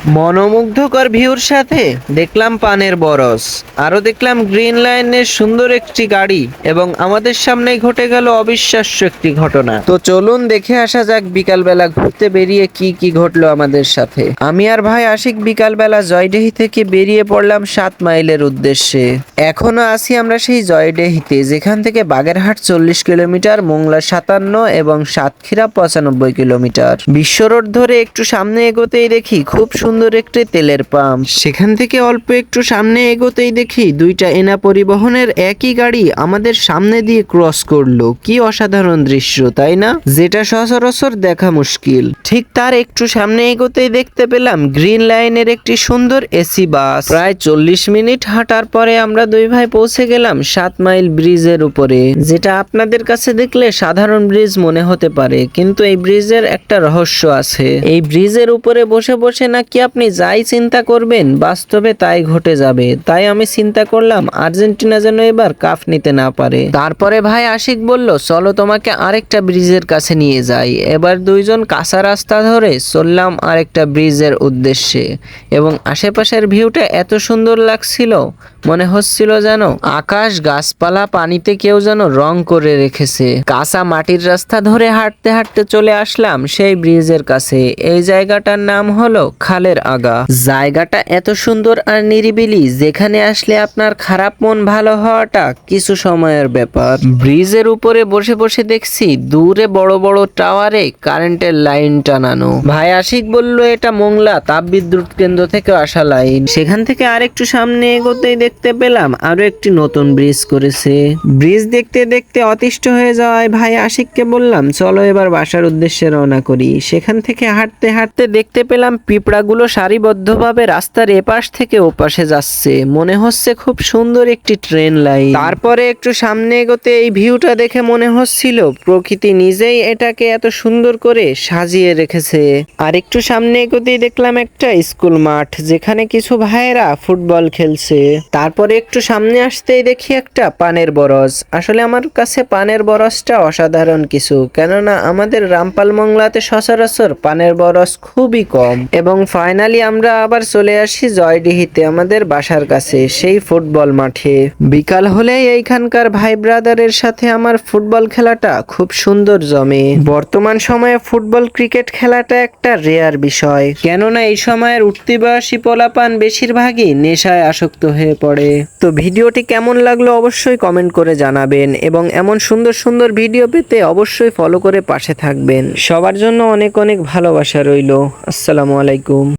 মনোমুগ্ধকর ভিউর সাথে দেখলাম পানের বরস, আরো দেখলাম গ্রিন লাইনের সুন্দর একটি গাড়ি এবং আমাদের সামনেই ঘটে গেল অবিশ্বাস্য একটি ঘটনা। তো চলুন দেখে আসা যাক বিকালবেলা ঘুরতে বেরিয়ে কি কি ঘটলো আমাদের সাথে। আমি আর ভাই আশিক বিকালবেলা জয়ডেহি থেকে বেরিয়ে পড়লাম 7 মাইলের উদ্দেশ্যে। এখনো আছি আমরা সেই জয়ডেহিতে, যেখান থেকে বাগেরহাট 40 কিলোমিটার, মোংলা 57 এবং সাতক্ষীরা 95 কিলোমিটার। বিশ্ব রোড ধরে একটু সামনে এগোতেই দেখি খুব সুন্দর একটি তেলের পাম্প। সেখান থেকে অল্প একটু সামনে এগোতেই দেখি দুইটা এনা পরিবহনের একই গাড়ি আমাদের সামনে দিয়ে ক্রস করলো। কি অসাধারণ দৃশ্য, তাই না? যেটা সচরাচর দেখা মুশকিল। ঠিক তার একটু সামনে এগোতেই দেখতে পেলাম গ্রিন লাইনের একটি সুন্দর এসি বাস। প্রায় 40 মিনিট হাঁটার পরে আমরা দুই ভাই পৌঁছে গেলাম 7 মাইল ব্রিজের উপরে, যেটা আপনাদের কাছে দেখলে সাধারণ ব্রিজ মনে হতে পারে, কিন্তু এই ব্রিজের একটা রহস্য আছে। এই ব্রিজের উপরে বসে বসে নাকি আপনি যাই চিন্তা করবেন বাস্তবে তাই ঘটে যাবে। তাই আমি চিন্তা করলাম আর্জেন্টিনা যেন এবার কাপ নিতে না পারে। তারপরে ভাই আশিক বলল, চলো তোমাকে আরেকটা ব্রিজের কাছে নিয়ে যাই। এবার দুইজন কাঁচা রাস্তা ধরে চললাম আরেকটা ব্রিজের উদ্দেশ্যে, এবং আশেপাশের ভিউটা এত সুন্দর লাগছিল, মনে হচ্ছিল যেন আকাশ, গাছপালা, পানিতে কেউ যেন রং করে রেখেছে। কাঁচা মাটির রাস্তা ধরে হাঁটতে হাঁটতে চলে আসলাম সেই ব্রিজের কাছে। এই জায়গাটার নাম হলো খালের আগা। জায়গাটা এত সুন্দর আর নিরিবিলি, যেখানে আসলে আপনার খারাপ মন ভালো হওয়াটা কিছু সময়ের ব্যাপার। ব্রিজের উপরে বসে বসে দেখছি দূরে বড় বড় টাওয়ারে কারেন্টের লাইন টানানো। ভাই আশিক বলল এটা মোংলা তাপবিদ্যুৎ কেন্দ্র থেকে আসা লাইন। সেখান থেকে আরেকটু সামনে এগোতেই দেখতে পেলাম আরো একটি নতুন ব্রিজ করেছে। ব্রিজ দেখতে দেখতে অতিষ্ঠ হয়ে যাওয়ায় ভাই আশিককে বললাম, চলো এবার বাসার উদ্দেশ্যে রওনা করি। সেখান থেকে হাঁটতে হাঁটতে দেখতে পেলাম পিঁপড়াগুলো সারিবদ্ধভাবে রাস্তার এপাশ থেকে ওপাশে যাচ্ছে, মনে হচ্ছে খুব সুন্দর একটি ট্রেন লাইন। তারপরে একটু সামনে এগোতে এই ভিউটা দেখে মনে হচ্ছিল প্রকৃতি নিজেই এটাকে এত সুন্দর করে সাজিয়ে রেখেছে। আর একটু সামনে এগোতেই দেখলাম একটা স্কুল মাঠ, যেখানে কিছু ভাইয়েরা ফুটবল খেলছে। তারপরে একটু সামনে আসতেই দেখি একটা পানের বরজ। আসলে আমার কাছে পানের বরজটা অসাধারণ কিছু, কেননা আমাদের রামপাল মংলাতে সচরাচর পানের বরজ খুবই কম। এবং ফাইনালি আমরা আবার চলে আসি জয়ডিহিতে, আমাদের বাসার কাছে সেই ফুটবল মাঠে। বিকাল হলেই এইখানকার ভাই ব্রাদারের সাথে আমার ফুটবল খেলাটা খুব সুন্দর জমে। বর্তমান সময়ে ফুটবল ক্রিকেট খেলাটা একটা রেয়ার বিষয়, কেননা এই সময়ের উঠতি বয়সী পোলাপান বেশিরভাগই নেশায় আসক্ত হয়ে পড়ে। তো ভিডিওটি কেমন লাগলো অবশ্যই কমেন্ট করে জানাবেন, এবং এমন সুন্দর সুন্দর ভিডিও পেতে অবশ্যই ফলো করে পাশে থাকবেন। সবার জন্য অনেক অনেক ভালোবাসা রইল। আসসালামু আলাইকুম।